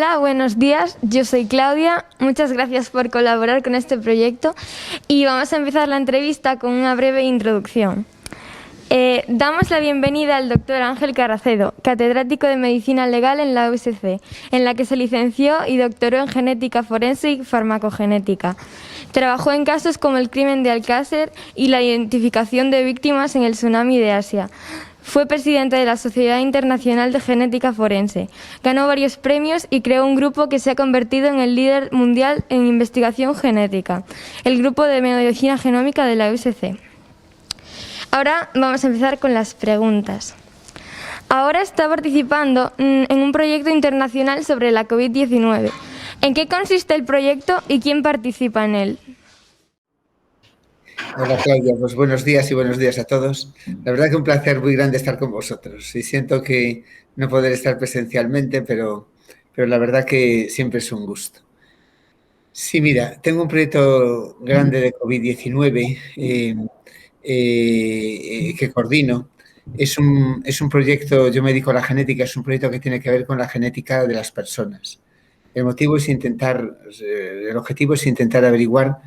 Hola, buenos días. Yo soy Claudia. Muchas gracias por colaborar con este proyecto y vamos a empezar la entrevista con una breve introducción. Damos la bienvenida al doctor Ángel Carracedo, catedrático de Medicina Legal en la USC, en la que se licenció y doctoró en Genética Forense y Farmacogenética. Trabajó en casos como el crimen de Alcácer y la identificación de víctimas en el tsunami de Asia. Fue presidente de la Sociedad Internacional de Genética Forense. Ganó varios premios y creó un grupo que se ha convertido en el líder mundial en investigación genética, el Grupo de Medicina Genómica de la USC. Ahora vamos a empezar con las preguntas. Ahora está participando en un proyecto internacional sobre la COVID-19. ¿En qué consiste el proyecto y quién participa en él? Hola Claudia, pues buenos días y buenos días a todos. La verdad que un placer muy grande estar con vosotros y siento que no poder estar presencialmente, pero la verdad que siempre es un gusto. Sí, mira, tengo un proyecto grande de COVID-19 que coordino. Es un proyecto, yo me dedico a la genética, es un proyecto que tiene que ver con la genética de las personas. El objetivo es intentar averiguar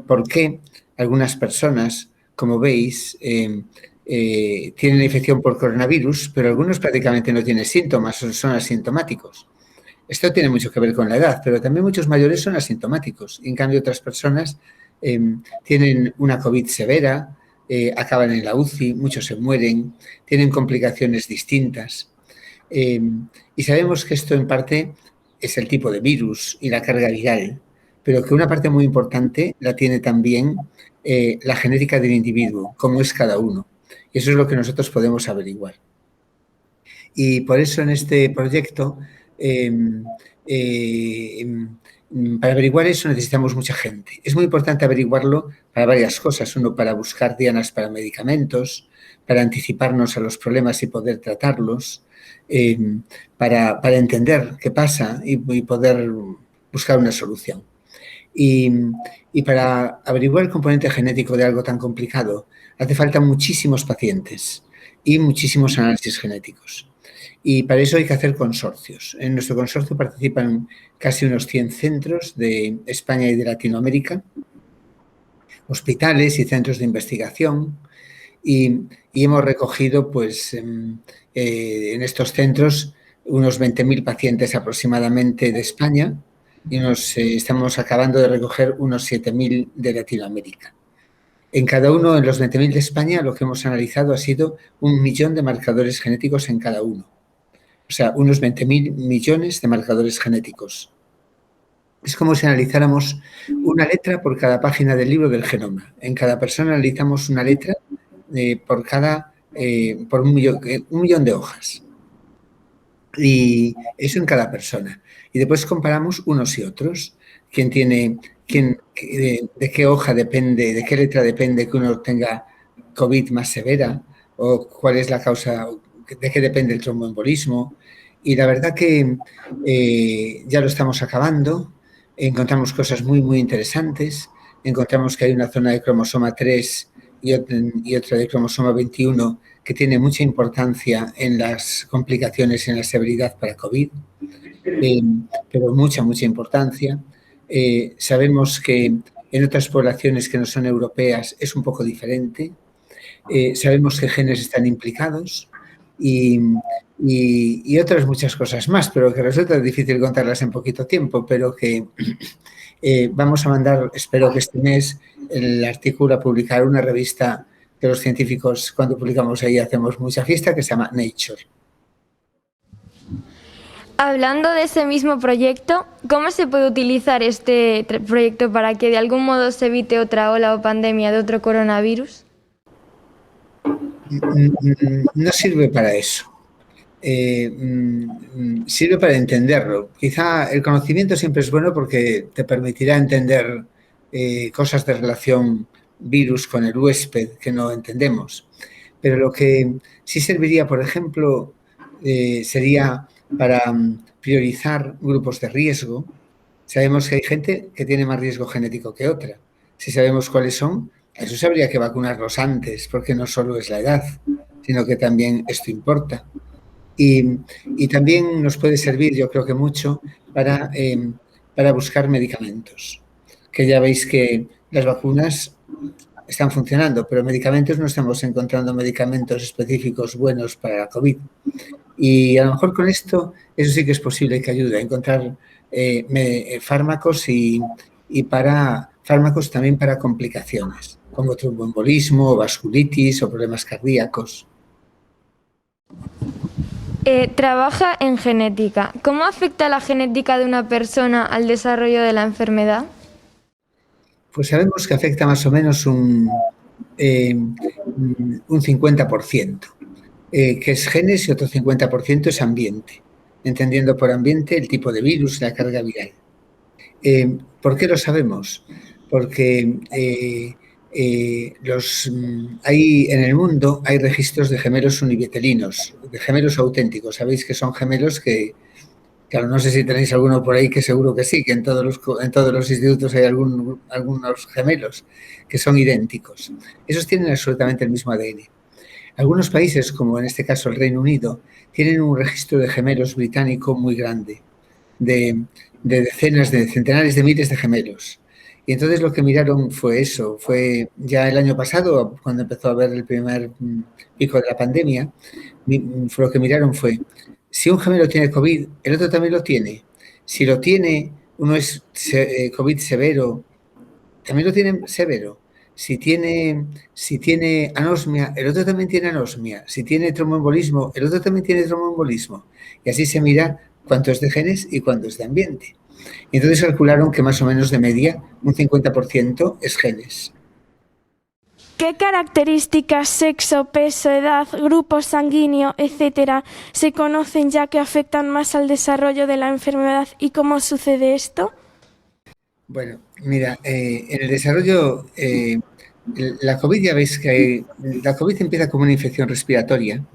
por qué algunas personas, como veis, tienen la infección por coronavirus, pero algunos prácticamente no tienen síntomas, son asintomáticos. Esto tiene mucho que ver con la edad, pero también muchos mayores son asintomáticos. En cambio, otras personas tienen una COVID severa, acaban en la UCI, muchos se mueren, tienen complicaciones distintas. Y sabemos que esto en parte es el tipo de virus y la carga viral, pero que una parte muy importante la tiene también la genética del individuo, cómo es cada uno. Y eso es lo que nosotros podemos averiguar. Y por eso en este proyecto, para averiguar eso necesitamos mucha gente. Es muy importante averiguarlo para varias cosas. Uno, para buscar dianas para medicamentos, para anticiparnos a los problemas y poder tratarlos, para entender qué pasa y poder buscar una solución. Y para averiguar el componente genético de algo tan complicado, hace falta muchísimos pacientes y muchísimos análisis genéticos. Y para eso hay que hacer consorcios. En nuestro consorcio participan casi unos 100 centros de España y de Latinoamérica, hospitales y centros de investigación. Y hemos recogido, pues, en estos centros unos 20.000 pacientes aproximadamente de España y estamos acabando de recoger unos 7.000 de Latinoamérica. En cada uno, en los 20.000 de España, lo que hemos analizado ha sido 1 millón de marcadores genéticos en cada uno. O sea, unos 20.000 millones de marcadores genéticos. Es como si analizáramos una letra por cada página del libro del genoma. En cada persona analizamos una letra por un millón de hojas. Y eso en cada persona. Y después comparamos unos y otros. De qué hoja depende, de qué letra depende que uno tenga COVID más severa, o cuál es la causa, de qué depende el tromboembolismo. Y la verdad que ya lo estamos acabando. Encontramos cosas muy, muy interesantes. Encontramos que hay una zona de cromosoma 3 y otra de cromosoma 21 que tiene mucha importancia en las complicaciones y en la severidad para COVID, pero mucha, mucha importancia. Sabemos que en otras poblaciones que no son europeas es un poco diferente. Sabemos qué genes están implicados y otras muchas cosas más, pero que resulta difícil contarlas en poquito tiempo, pero que vamos a mandar, espero que este mes, el artículo a publicar una revista que los científicos, cuando publicamos ahí, hacemos mucha fiesta, que se llama Nature. Hablando de ese mismo proyecto, ¿cómo se puede utilizar este proyecto para que de algún modo se evite otra ola o pandemia de otro coronavirus? No sirve para eso. Sirve para entenderlo. Quizá el conocimiento siempre es bueno porque te permitirá entender cosas de relación virus con el huésped que no entendemos. Pero lo que sí serviría, por ejemplo, sería para priorizar grupos de riesgo. Sabemos que hay gente que tiene más riesgo genético que otra. Si sabemos cuáles son, a esos habría que vacunarlos antes, porque no solo es la edad, sino que también esto importa. Y también nos puede servir, yo creo que mucho, para buscar medicamentos. Que ya veis que las vacunas están funcionando, pero medicamentos no estamos encontrando medicamentos específicos buenos para la COVID. Y a lo mejor con esto, eso sí que es posible que ayude a encontrar fármacos y fármacos también para complicaciones, como tromboembolismo, vasculitis o problemas cardíacos. Trabaja en genética. ¿Cómo afecta la genética de una persona al desarrollo de la enfermedad? Pues sabemos que afecta más o menos un 50%, que es genes, y otro 50% es ambiente, entendiendo por ambiente el tipo de virus, la carga viral. ¿Por qué lo sabemos? Porque en el mundo hay registros de gemelos univitelinos, de gemelos auténticos. Sabéis que son gemelos que, claro, no sé si tenéis alguno por ahí, que seguro que sí, que en todos los institutos hay algunos gemelos que son idénticos. Esos tienen absolutamente el mismo ADN. Algunos países, como en este caso el Reino Unido, tienen un registro de gemelos británico muy grande, de decenas, de centenares de miles de gemelos. Y entonces lo que miraron fue eso. Fue ya el año pasado, cuando empezó a haber el primer pico de la pandemia, lo que miraron fue: si un gemelo tiene COVID, el otro también lo tiene. Si lo tiene, uno es COVID severo, también lo tiene severo. Si tiene anosmia, el otro también tiene anosmia. Si tiene tromboembolismo, el otro también tiene tromboembolismo. Y así se mira cuánto es de genes y cuánto es de ambiente. Y entonces calcularon que más o menos de media un 50% es genes. ¿Qué características, sexo, peso, edad, grupo sanguíneo, etcétera, se conocen ya que afectan más al desarrollo de la enfermedad y cómo sucede esto? Bueno, mira, en el desarrollo, la COVID, ya veis que la COVID empieza como una infección respiratoria,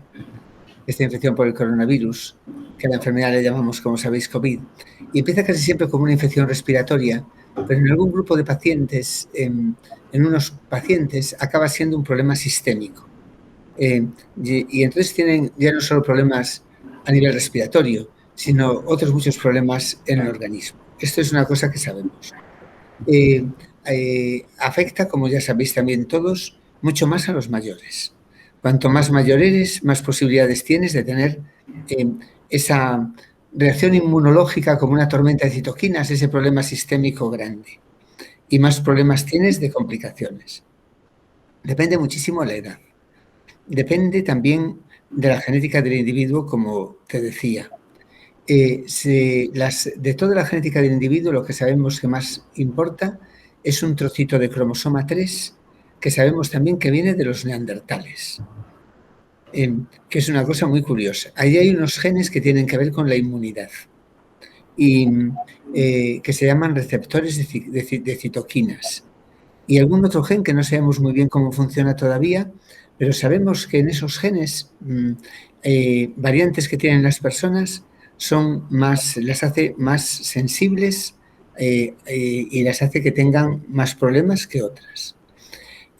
esta infección por el coronavirus, que a la enfermedad le llamamos, como sabéis, COVID, y empieza casi siempre como una infección respiratoria, pero en algún grupo de pacientes, en unos pacientes, acaba siendo un problema sistémico. Y entonces tienen ya no solo problemas a nivel respiratorio, sino otros muchos problemas en el organismo. Esto es una cosa que sabemos. Afecta, como ya sabéis también todos, mucho más a los mayores. Cuanto más mayor eres, más posibilidades tienes de tener esa reacción inmunológica como una tormenta de citoquinas, ese problema sistémico grande. Y más problemas tienes de complicaciones. Depende muchísimo de la edad. Depende también de la genética del individuo, como te decía. De toda la genética del individuo, lo que sabemos que más importa es un trocito de cromosoma 3, que sabemos también que viene de los neandertales, que es una cosa muy curiosa. Ahí hay unos genes que tienen que ver con la inmunidad y que se llaman receptores de citoquinas. Y algún otro gen que no sabemos muy bien cómo funciona todavía, pero sabemos que en esos genes, variantes que tienen las personas, las hace más sensibles y las hace que tengan más problemas que otras.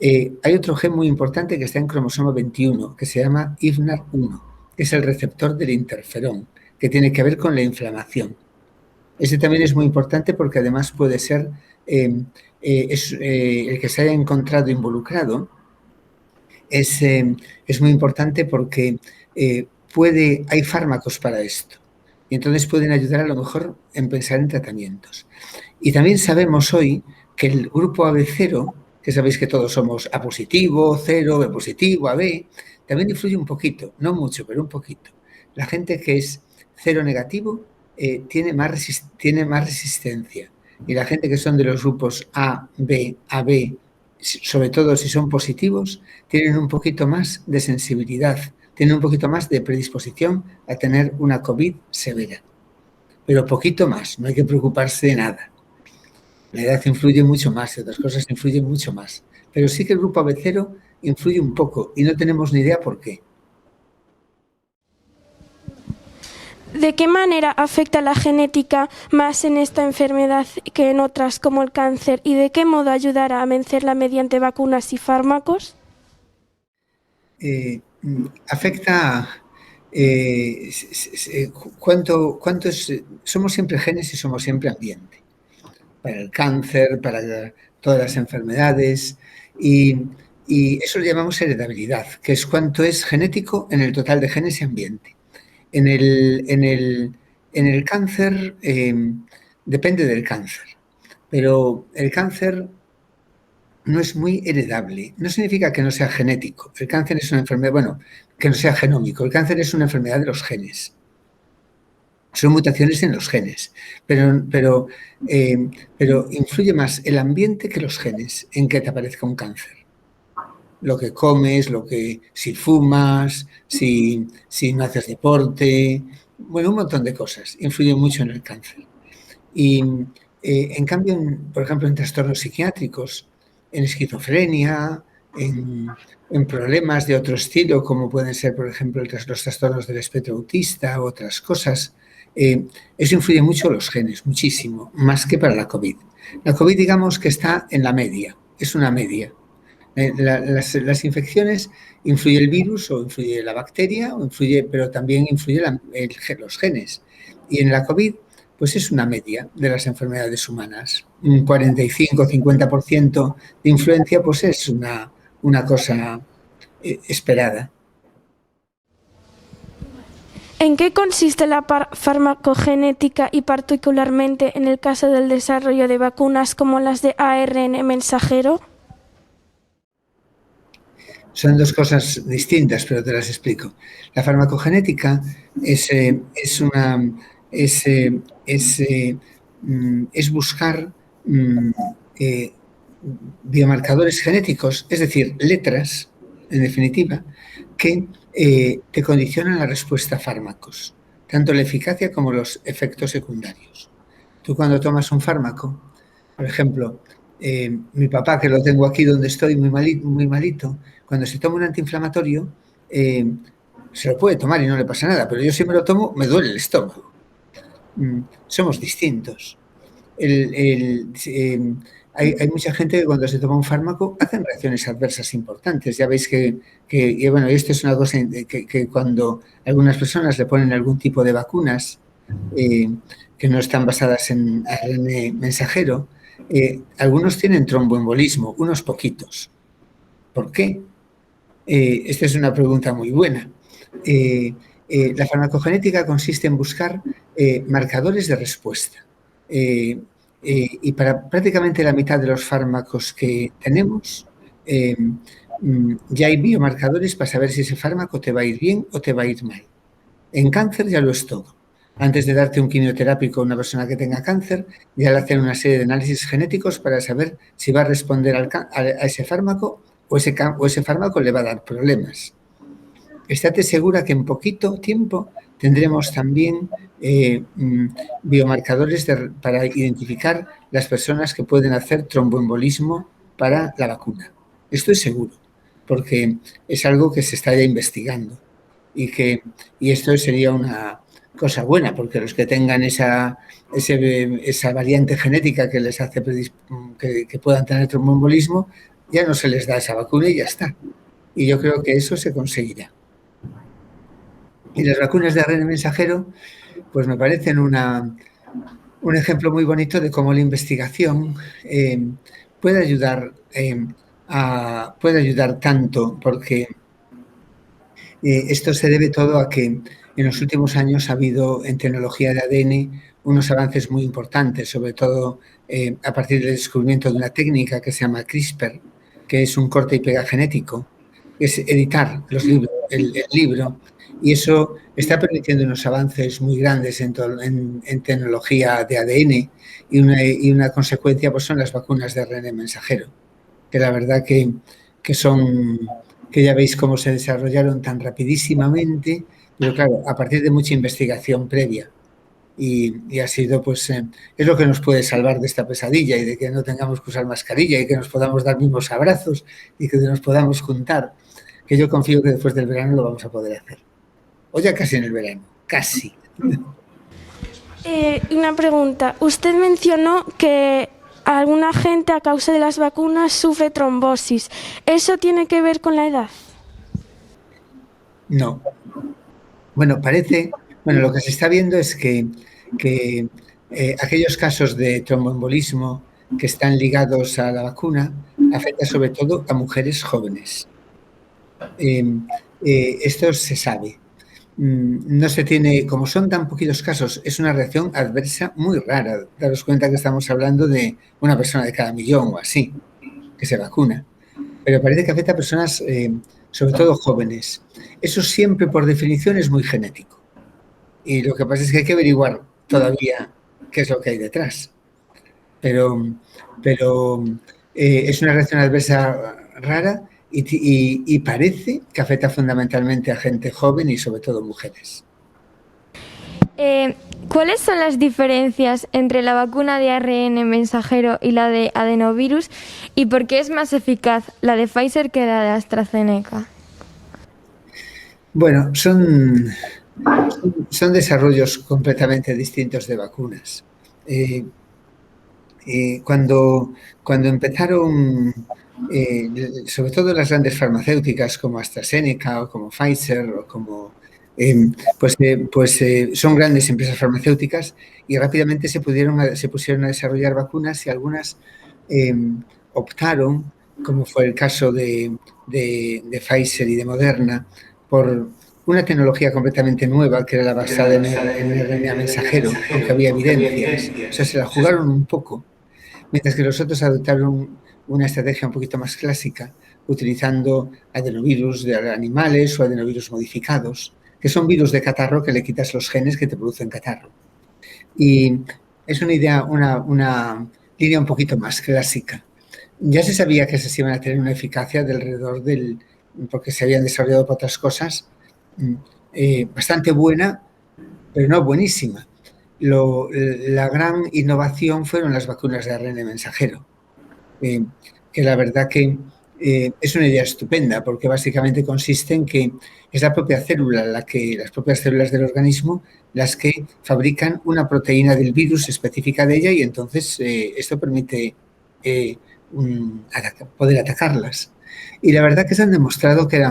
Hay otro gen muy importante que está en cromosoma 21, que se llama IFNAR1, que es el receptor del interferón, que tiene que ver con la inflamación. Ese también es muy importante porque además puede ser el que se haya encontrado involucrado. Es muy importante porque hay fármacos para esto. Y entonces pueden ayudar a lo mejor en pensar en tratamientos. Y también sabemos hoy que el grupo AB0, que sabéis que todos somos A positivo, 0, B positivo, AB, también influye un poquito, no mucho, pero un poquito. La gente que es 0 negativo tiene más resistencia. Y la gente que son de los grupos A, B, AB, sobre todo si son positivos, tienen un poquito más de sensibilidad, tienen un poquito más de predisposición a tener una COVID severa. Pero poquito más, no hay que preocuparse de nada. La edad influye mucho más y otras cosas influyen mucho más. Pero sí que el grupo AB0 influye un poco y no tenemos ni idea por qué. ¿De qué manera afecta la genética más en esta enfermedad que en otras como el cáncer? ¿Y de qué modo ayudará a vencerla mediante vacunas y fármacos? Afecta somos siempre genes y somos siempre ambiente. Para el cáncer, para todas las enfermedades, y eso lo llamamos heredabilidad, que es cuánto es genético en el total de genes y ambiente. En el cáncer depende del cáncer, pero el cáncer no es muy heredable. No significa que no sea genético. El cáncer es una enfermedad, bueno, que no sea genómico. El cáncer es una enfermedad de los genes. Son mutaciones en los genes, pero influye más el ambiente que los genes en que te aparezca un cáncer. Lo que comes, si fumas, si no haces deporte, bueno, un montón de cosas influyen mucho en el cáncer. Y en cambio, por ejemplo, en trastornos psiquiátricos, en esquizofrenia, en problemas de otro estilo, como pueden ser, por ejemplo, los trastornos del espectro autista u otras cosas, eso influye mucho los genes, muchísimo, más que para la COVID. La COVID, digamos que está en la media, es una media. Las infecciones influye el virus o influye la bacteria, pero también influye los genes. Y en la COVID, pues es una media de las enfermedades humanas. Un 45-50% de influencia, pues es una cosa esperada. ¿En qué consiste la farmacogenética y particularmente en el caso del desarrollo de vacunas como las de ARN mensajero? Son dos cosas distintas, pero te las explico. La farmacogenética es buscar biomarcadores genéticos, es decir, letras, en definitiva, que te condicionan la respuesta a fármacos, tanto la eficacia como los efectos secundarios. Tú cuando tomas un fármaco, por ejemplo, mi papá, que lo tengo aquí donde estoy, muy malito, cuando se toma un antiinflamatorio, se lo puede tomar y no le pasa nada, pero yo si me lo tomo, me duele el estómago. Somos distintos. Hay mucha gente que cuando se toma un fármaco hacen reacciones adversas importantes. Ya veis que bueno, esto es una cosa que cuando algunas personas le ponen algún tipo de vacunas que no están basadas en ARN mensajero, algunos tienen tromboembolismo, unos poquitos. ¿Por qué? Esta es una pregunta muy buena. La farmacogenética consiste en buscar marcadores de respuesta. Y para prácticamente la mitad de los fármacos que tenemos, ya hay biomarcadores para saber si ese fármaco te va a ir bien o te va a ir mal. En cáncer ya lo es todo. Antes de darte un quimioterápico a una persona que tenga cáncer, ya le hacen una serie de análisis genéticos para saber si va a responder a ese fármaco o ese fármaco le va a dar problemas. Estate segura que en poquito tiempo tendremos también biomarcadores para identificar las personas que pueden hacer tromboembolismo para la vacuna. Esto es seguro, porque es algo que se está ya investigando y esto sería una cosa buena, porque los que tengan esa variante genética que les hace que puedan tener tromboembolismo, ya no se les da esa vacuna y ya está. Y yo creo que eso se conseguirá. Y las vacunas de ARN mensajero, pues me parecen un ejemplo muy bonito de cómo la investigación puede ayudar tanto, porque esto se debe todo a que en los últimos años ha habido en tecnología de ADN unos avances muy importantes, sobre todo a partir del descubrimiento de una técnica que se llama CRISPR, que es un corte y pega genético, que es editar el libro, y eso está permitiendo unos avances muy grandes en tecnología de ADN y una consecuencia pues son las vacunas de ARN mensajero, que la verdad que ya veis cómo se desarrollaron tan rapidísimamente, pero claro, a partir de mucha investigación previa. Y ha sido, pues, es lo que nos puede salvar de esta pesadilla y de que no tengamos que usar mascarilla y que nos podamos dar mismos abrazos y que nos podamos juntar, que yo confío que después del verano lo vamos a poder hacer. O ya casi en el verano, casi. Una pregunta. Usted mencionó que alguna gente a causa de las vacunas sufre trombosis. ¿Eso tiene que ver con la edad? No. Bueno, lo que se está viendo es que aquellos casos de tromboembolismo que están ligados a la vacuna afecta sobre todo a mujeres jóvenes. Esto se sabe. No se tiene, como son tan poquitos casos, es una reacción adversa muy rara. Daros cuenta que estamos hablando de una persona de cada millón o así que se vacuna. Pero parece que afecta a personas, sobre todo jóvenes. Eso siempre, por definición, es muy genético. Y lo que pasa es que hay que averiguar todavía qué es lo que hay detrás. Pero es una reacción adversa rara y parece que afecta fundamentalmente a gente joven y sobre todo mujeres. ¿Cuáles son las diferencias entre la vacuna de ARN mensajero y la de adenovirus y por qué es más eficaz la de Pfizer que la de AstraZeneca? Bueno, son desarrollos completamente distintos de vacunas. Cuando empezaron, sobre todo las grandes farmacéuticas como AstraZeneca o como Pfizer o como son grandes empresas farmacéuticas y rápidamente se pusieron a desarrollar vacunas y algunas optaron, como fue el caso de Pfizer y de Moderna, por una tecnología completamente nueva que era la basada en RNA mensajero, aunque había evidencias. O sea, se la jugaron un poco, mientras que los otros adoptaron una estrategia un poquito más clásica, utilizando adenovirus de animales o adenovirus modificados, que son virus de catarro que le quitas los genes que te producen catarro. Y es una idea, una línea un poquito más clásica. Ya se sabía que se iban a tener una eficacia de alrededor porque se habían desarrollado para otras cosas, bastante buena, pero no buenísima. La gran innovación fueron las vacunas de ARN mensajero, que la verdad que es una idea estupenda, porque básicamente consiste en que es la propia célula, las propias células del organismo, las que fabrican una proteína del virus específica de ella y entonces esto permite poder atacarlas. Y la verdad que se han demostrado que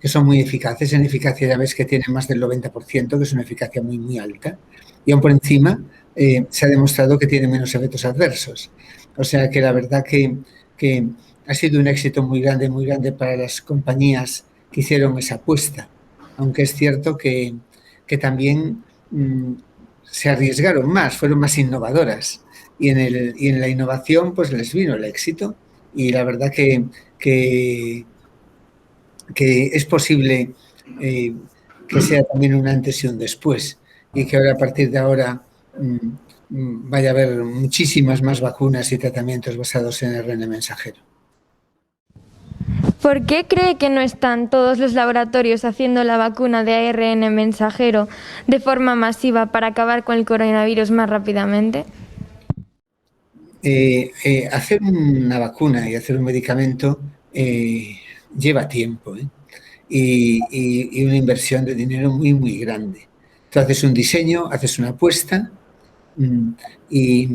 son muy eficaces. En eficacia ya ves que tienen más del 90%, que es una eficacia muy, muy alta. Y aún por encima se ha demostrado que tienen menos efectos adversos. O sea que la verdad que ha sido un éxito muy grande para las compañías que hicieron esa apuesta. Aunque es cierto que también se arriesgaron más, fueron más innovadoras. Y en la innovación pues les vino el éxito. Y la verdad que es posible que sea también un antes y un después y que ahora a partir de ahora vaya a haber muchísimas más vacunas y tratamientos basados en ARN mensajero. ¿Por qué cree que no están todos los laboratorios haciendo la vacuna de ARN mensajero de forma masiva para acabar con el coronavirus más rápidamente? Hacer una vacuna y hacer un medicamento lleva tiempo y una inversión de dinero muy, muy grande. Tú haces un diseño, haces una apuesta y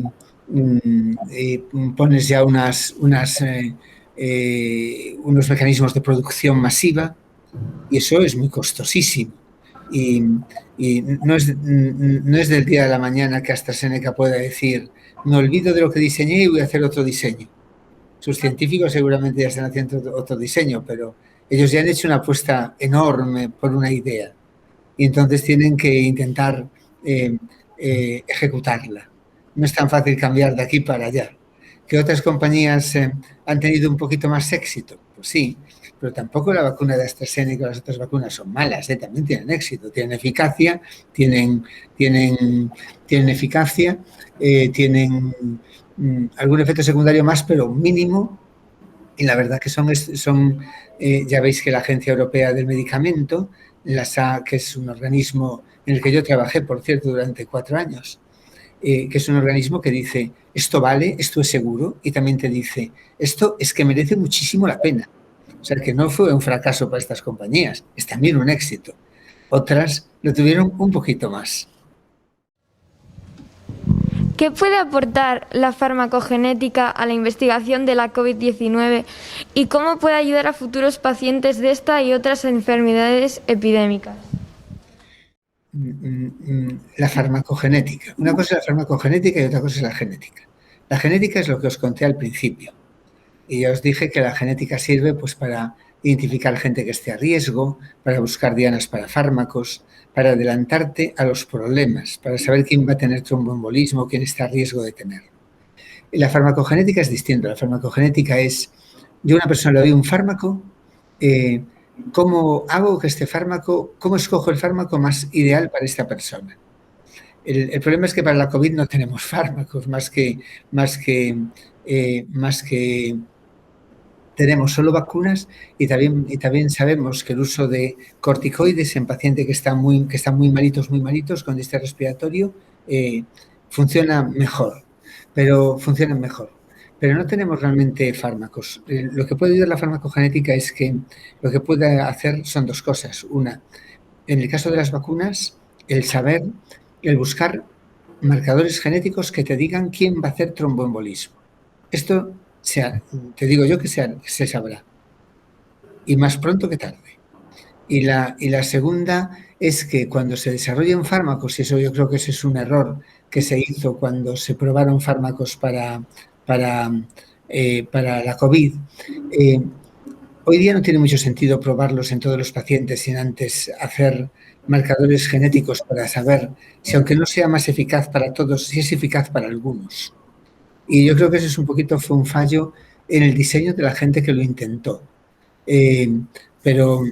pones ya unos mecanismos de producción masiva y eso es muy costosísimo. Y no es del día a la mañana que AstraZeneca pueda decir me olvido de lo que diseñé y voy a hacer otro diseño. Sus científicos seguramente ya están haciendo otro diseño, pero ellos ya han hecho una apuesta enorme por una idea y entonces tienen que intentar ejecutarla. No es tan fácil cambiar de aquí para allá. ¿Que otras compañías han tenido un poquito más éxito? Pues sí, pero tampoco la vacuna de AstraZeneca o las otras vacunas son malas, también tienen éxito, tienen eficacia, tienen eficacia, tienen algún efecto secundario más, pero mínimo. Y la verdad que ya veis que la Agencia Europea del Medicamento, que es un organismo en el que yo trabajé, por cierto, durante 4 años, que es un organismo que dice, esto vale, esto es seguro, y también te dice, esto es que merece muchísimo la pena. O sea, que no fue un fracaso para estas compañías, es también un éxito. Otras lo tuvieron un poquito más. ¿Qué puede aportar la farmacogenética a la investigación de la COVID-19 y cómo puede ayudar a futuros pacientes de esta y otras enfermedades epidémicas? la farmacogenética. Una cosa es la farmacogenética y otra cosa es la genética. La genética es lo que os conté al principio. Y ya os dije que la genética sirve pues, para identificar gente que esté a riesgo, para buscar dianas para fármacos, para adelantarte a los problemas, para saber quién va a tener tromboembolismo, quién está a riesgo de tenerlo. Y la farmacogenética es distinta. La farmacogenética es, yo a una persona le doy un fármaco, ¿cómo hago que este fármaco, cómo escojo el fármaco más ideal para esta persona? El problema es que para la COVID no tenemos fármacos, más que tenemos solo vacunas y también sabemos que el uso de corticoides en pacientes que están muy malitos, con este respiratorio, funcionan mejor. Pero no tenemos realmente fármacos. Lo que puede ayudar la farmacogenética es que lo que puede hacer son dos cosas. Una, en el caso de las vacunas, el saber, el buscar marcadores genéticos que te digan quién va a hacer tromboembolismo. Esto te digo yo que se sabrá, y más pronto que tarde. Y la segunda es que cuando se desarrollen fármacos, y eso yo creo que ese es un error que se hizo cuando se probaron fármacos para la COVID, hoy día no tiene mucho sentido probarlos en todos los pacientes sin antes hacer marcadores genéticos para saber si, aunque no sea más eficaz para todos, si es eficaz para algunos. Y yo creo que ese fue un fallo en el diseño de la gente que lo intentó. Pero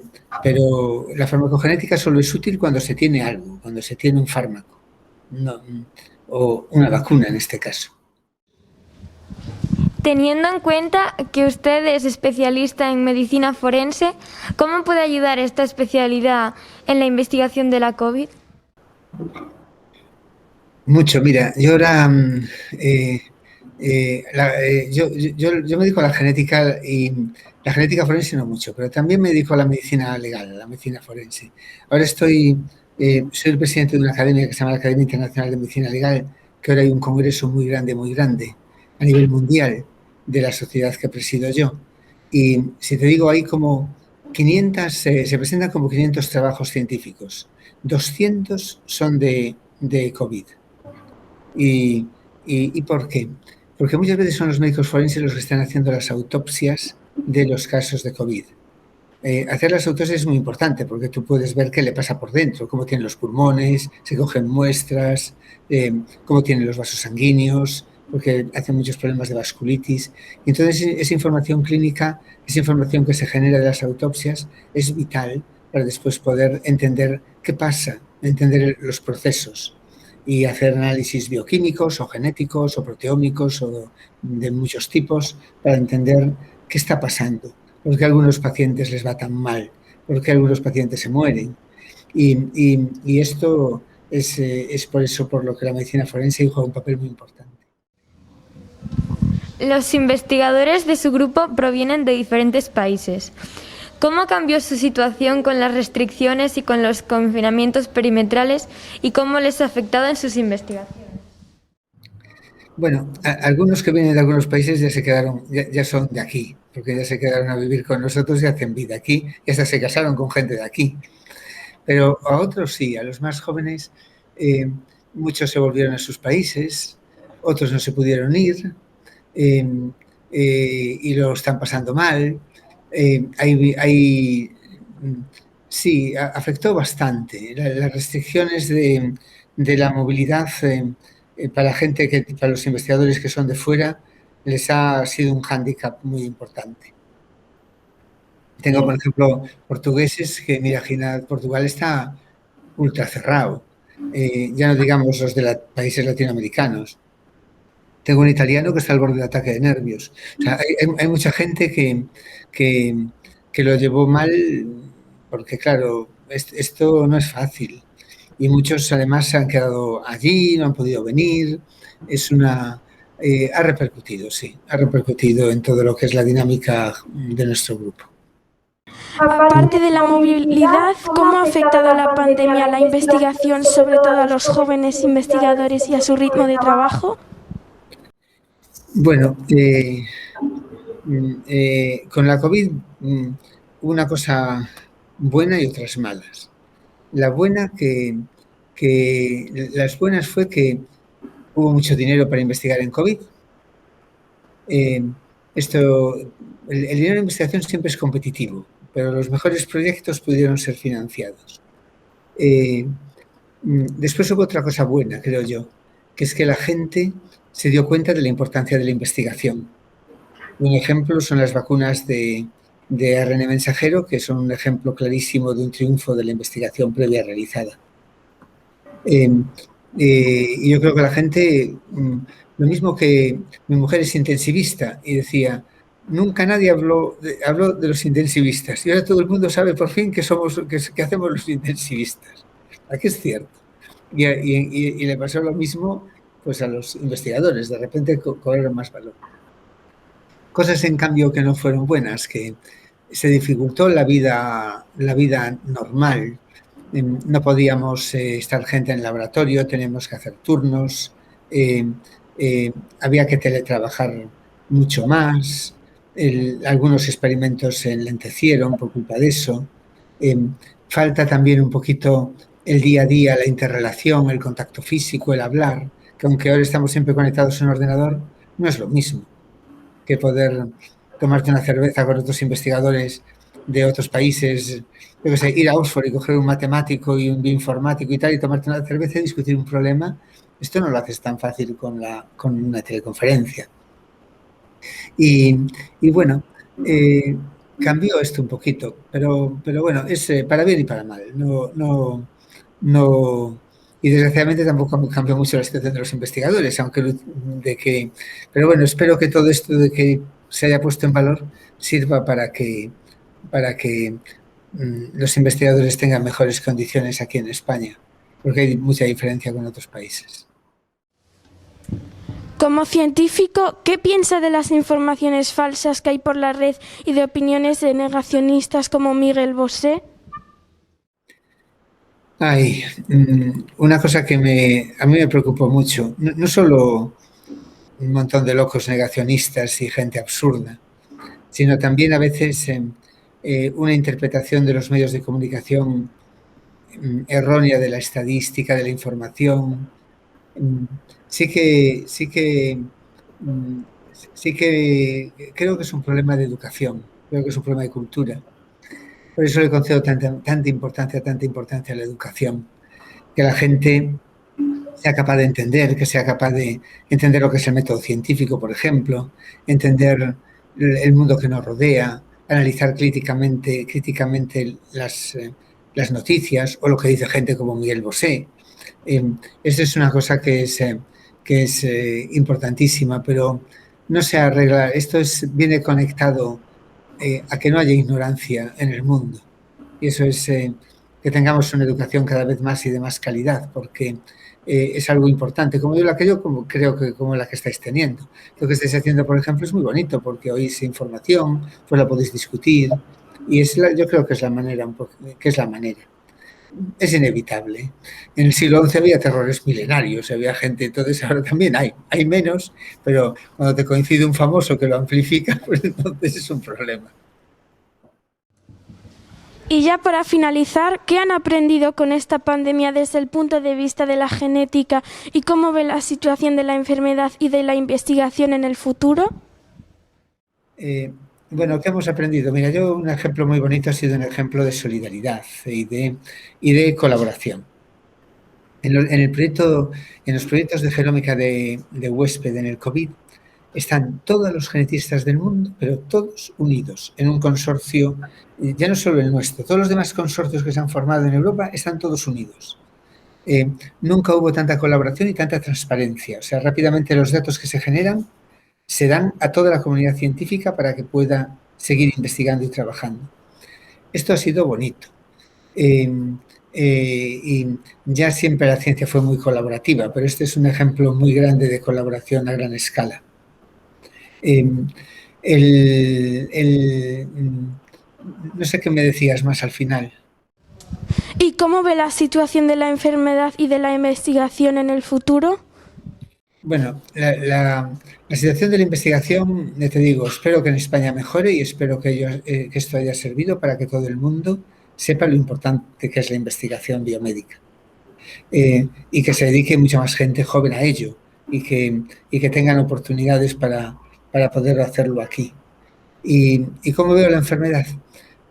la farmacogenética solo es útil cuando se tiene algo, cuando se tiene un fármaco, o una vacuna en este caso. Teniendo en cuenta que usted es especialista en medicina forense, ¿cómo puede ayudar esta especialidad en la investigación de la COVID? Mucho, mira, yo ahora yo me dedico a la genética y la genética forense no mucho, pero también me dedico a la medicina legal, a la medicina forense. Ahora soy el presidente de una academia que se llama la Academia Internacional de Medicina Legal, que ahora hay un congreso muy grande a nivel mundial de la sociedad que presido yo. Y si te digo, hay como 500, se presentan como 500 trabajos científicos, 200 son de COVID. ¿Y por qué? Porque muchas veces son los médicos forenses los que están haciendo las autopsias de los casos de COVID. Hacer las autopsias es muy importante porque tú puedes ver qué le pasa por dentro, cómo tienen los pulmones, se cogen muestras, cómo tienen los vasos sanguíneos, porque hacen muchos problemas de vasculitis. Y entonces esa información clínica, esa información que se genera de las autopsias es vital para después poder entender qué pasa, entender los procesos y hacer análisis bioquímicos o genéticos o proteómicos o de muchos tipos para entender qué está pasando, por qué a algunos pacientes les va tan mal, por qué algunos pacientes se mueren. Y esto es por eso por lo que la medicina forense juega un papel muy importante. Los investigadores de su grupo provienen de diferentes países. ¿Cómo cambió su situación con las restricciones y con los confinamientos perimetrales y cómo les ha afectado en sus investigaciones? Bueno, algunos que vienen de algunos países ya son de aquí, porque ya se quedaron a vivir con nosotros y hacen vida aquí y hasta se casaron con gente de aquí. Pero a otros sí, a los más jóvenes, muchos se volvieron a sus países, otros no se pudieron ir y lo están pasando mal. Sí, afectó bastante. Las restricciones de la movilidad para los investigadores que son de fuera, les ha sido un hándicap muy importante. Tengo, por ejemplo, portugueses que, mira, Portugal está ultra cerrado. Ya no digamos los de países latinoamericanos. Tengo un italiano que está al borde del ataque de nervios. O sea, hay mucha gente que lo llevó mal porque, claro, esto no es fácil. Y muchos, además, se han quedado allí, no han podido venir. Ha repercutido en todo lo que es la dinámica de nuestro grupo. Aparte de la movilidad, ¿cómo ha afectado la pandemia a la investigación, sobre todo a los jóvenes investigadores y a su ritmo de trabajo? Bueno, con la COVID hubo una cosa buena y otras malas. La buena que que las buenas fue que hubo mucho dinero para investigar en COVID. El dinero de investigación siempre es competitivo, pero los mejores proyectos pudieron ser financiados. Después hubo otra cosa buena, creo yo, que es que la gente se dio cuenta de la importancia de la investigación. Un ejemplo son las vacunas de ARN mensajero, que son un ejemplo clarísimo de un triunfo de la investigación previa realizada. Y yo creo que la gente, lo mismo que mi mujer es intensivista y decía, nunca nadie habló de los intensivistas, y ahora todo el mundo sabe por fin que hacemos los intensivistas. Aquí es cierto. Y le pasó lo mismo pues a los investigadores, de repente cobraron más valor. Cosas, en cambio, que no fueron buenas, que se dificultó la vida normal. No podíamos estar gente en el laboratorio, teníamos que hacer turnos, había que teletrabajar mucho más, algunos experimentos se enlentecieron por culpa de eso. Falta también un poquito el día a día, la interrelación, el contacto físico, el hablar, que aunque ahora estamos siempre conectados en un ordenador, no es lo mismo que poder tomarte una cerveza con otros investigadores de otros países, yo que sé, ir a Oxford y coger un matemático y un bioinformático y tal, y tomarte una cerveza y discutir un problema. Esto no lo haces tan fácil con una teleconferencia. Y bueno, cambió esto un poquito, pero bueno, es para bien y para mal. Y desgraciadamente tampoco cambió mucho la situación de los investigadores, pero bueno, espero que todo esto de que se haya puesto en valor sirva para que los investigadores tengan mejores condiciones aquí en España, porque hay mucha diferencia con otros países. Como científico, ¿qué piensa de las informaciones falsas que hay por la red y de opiniones de negacionistas como Miguel Bosé? Una cosa que a mí me preocupó mucho, no solo un montón de locos negacionistas y gente absurda, sino también a veces una interpretación de los medios de comunicación errónea de la estadística, de la información. Sí que creo que es un problema de educación, creo que es un problema de cultura. Por eso le concedo tanta importancia a la educación, que la gente sea capaz de entender, que sea capaz de entender lo que es el método científico, por ejemplo, entender el mundo que nos rodea, analizar críticamente las noticias o lo que dice gente como Miguel Bosé. Esto es una cosa que es importantísima, pero no se arregla. Esto viene conectado a que no haya ignorancia en el mundo. Y eso es que tengamos una educación cada vez más y de más calidad, porque es algo importante, como creo que como la que estáis teniendo. Lo que estáis haciendo, por ejemplo, es muy bonito, porque oís información, pues la podéis discutir, y yo creo que es la manera, Es inevitable. En el siglo XI había terrores milenarios, había gente, entonces ahora también hay menos, pero cuando te coincide un famoso que lo amplifica, pues entonces es un problema. Y ya para finalizar, ¿qué han aprendido con esta pandemia desde el punto de vista de la genética y cómo ve la situación de la enfermedad y de la investigación en el futuro? Bueno, ¿qué hemos aprendido? Mira, un ejemplo muy bonito ha sido un ejemplo de solidaridad y de colaboración. En los proyectos de genómica de huésped en el COVID están todos los genetistas del mundo, pero todos unidos en un consorcio, ya no solo el nuestro, todos los demás consorcios que se han formado en Europa están todos unidos. Nunca hubo tanta colaboración y tanta transparencia. O sea, rápidamente los datos que se generan se dan a toda la comunidad científica para que pueda seguir investigando y trabajando. Esto ha sido bonito. Y ya siempre la ciencia fue muy colaborativa, pero este es un ejemplo muy grande de colaboración a gran escala. No sé qué me decías más al final. ¿Y cómo ve la situación de la enfermedad y de la investigación en el futuro? Bueno, la situación de la investigación, te digo, espero que en España mejore y espero que esto haya servido para que todo el mundo sepa lo importante que es la investigación biomédica. y que se dedique mucha más gente joven a ello y que tengan oportunidades para poder hacerlo aquí. ¿Y cómo veo la enfermedad?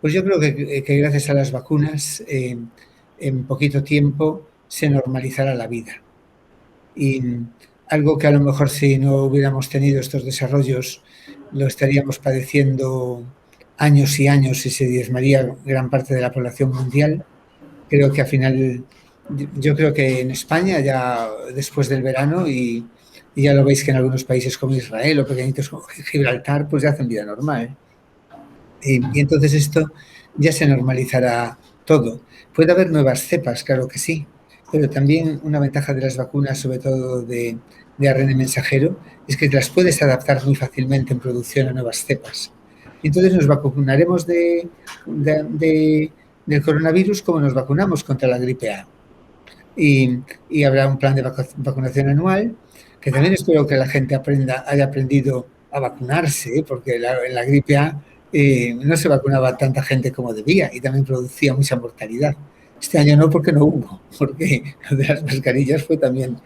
Pues yo creo que gracias a las vacunas en poquito tiempo se normalizará la vida. Y algo que a lo mejor si no hubiéramos tenido estos desarrollos lo estaríamos padeciendo años y años y se diezmaría gran parte de la población mundial. Creo que al final, yo creo que en España ya después del verano y ya lo veis que en algunos países como Israel o pequeñitos como Gibraltar pues ya hacen vida normal. Y entonces esto ya se normalizará todo. Puede haber nuevas cepas, claro que sí, pero también una ventaja de las vacunas, sobre todo de ARN mensajero, es que te las puedes adaptar muy fácilmente en producción a nuevas cepas. Entonces nos vacunaremos del coronavirus como nos vacunamos contra la gripe A. Y habrá un plan de vacunación anual, que también espero que la gente haya aprendido a vacunarse, porque en la gripe A no se vacunaba tanta gente como debía y también producía mucha mortalidad. Este año no, porque no hubo, porque lo de las mascarillas fue también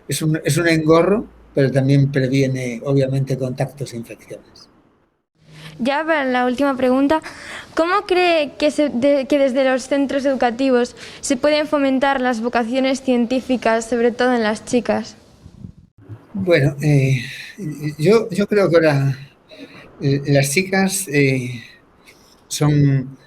es un engorro, pero también previene, obviamente, contactos e infecciones. Ya para la última pregunta, ¿cómo cree que desde los centros educativos se pueden fomentar las vocaciones científicas, sobre todo en las chicas? Bueno, yo creo que ahora las chicas son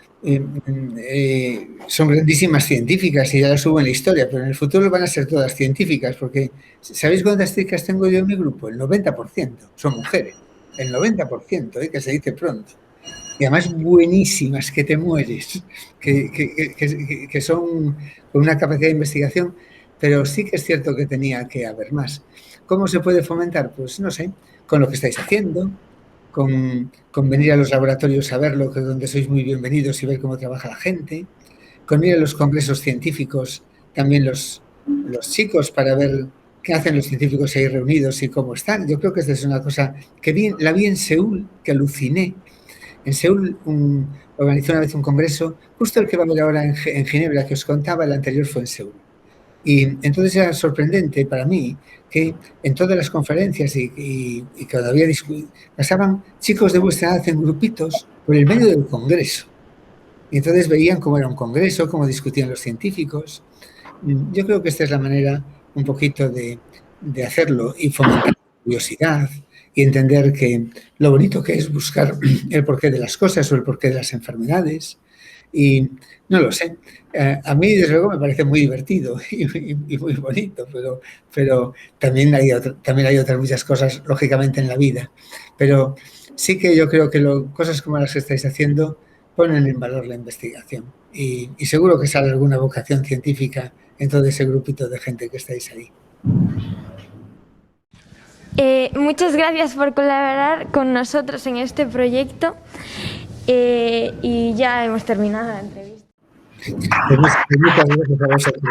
grandísimas científicas y ya las hubo en la historia, pero en el futuro van a ser todas científicas, porque ¿sabéis cuántas chicas tengo yo en mi grupo? El 90% son mujeres, el 90%, que se dice pronto. Y además buenísimas, que te mueres, que son con una capacidad de investigación, pero sí que es cierto que tenía que haber más. ¿Cómo se puede fomentar? Pues no sé, con lo que estáis haciendo, con venir a los laboratorios a verlo, que donde sois muy bienvenidos y ver cómo trabaja la gente, con ir a los congresos científicos, también los chicos, para ver qué hacen los científicos ahí reunidos y cómo están. Yo creo que esta es una cosa que la vi en Seúl, que aluciné. En Seúl organizó una vez un congreso, justo el que va a haber ahora en Ginebra, que os contaba, el anterior fue en Seúl. Y entonces era sorprendente para mí que en todas las conferencias y todavía pasaban chicos de vuestra edad en grupitos por el medio del congreso. Y entonces veían cómo era un congreso, cómo discutían los científicos. Yo creo que esta es la manera un poquito de hacerlo y fomentar la curiosidad y entender que lo bonito que es buscar el porqué de las cosas o el porqué de las enfermedades. Y no lo sé, a mí desde luego me parece muy divertido y muy bonito, pero también hay otras muchas cosas, lógicamente, en la vida. Pero sí que yo creo que cosas como las que estáis haciendo ponen en valor la investigación y seguro que sale alguna vocación científica en todo ese grupito de gente que estáis ahí. Muchas gracias por colaborar con nosotros en este proyecto y ya hemos terminado la entrevista. Muchas gracias a vosotros.